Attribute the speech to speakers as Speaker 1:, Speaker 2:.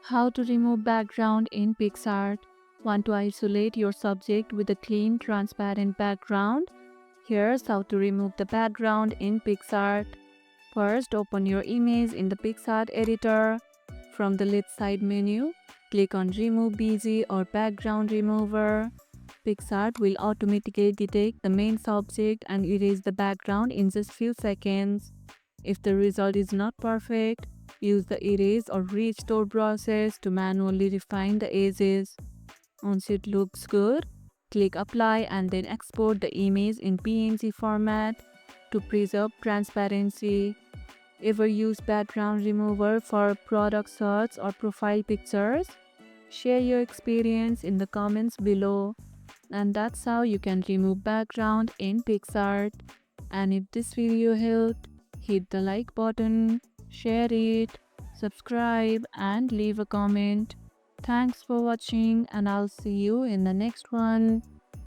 Speaker 1: How to remove background in Picsart. Want to isolate your subject with a clean, transparent background? Here's how to remove the background in Picsart. First, open your image in the Picsart editor. From the left side menu, click on Remove Busy or Background Remover. Picsart will automatically detect the main subject and erase the background in just few seconds. If the result is not perfect, use the erase or restore process to manually refine the edges. Once it looks good, click Apply and then export the image in PNG format to preserve transparency. Ever use background remover for product shots or profile pictures? Share your experience in the comments below. And that's how you can remove background in Picsart. And if this video helped, hit the like button, share it, subscribe and leave a comment. Thanks for watching and I'll see you in the next one.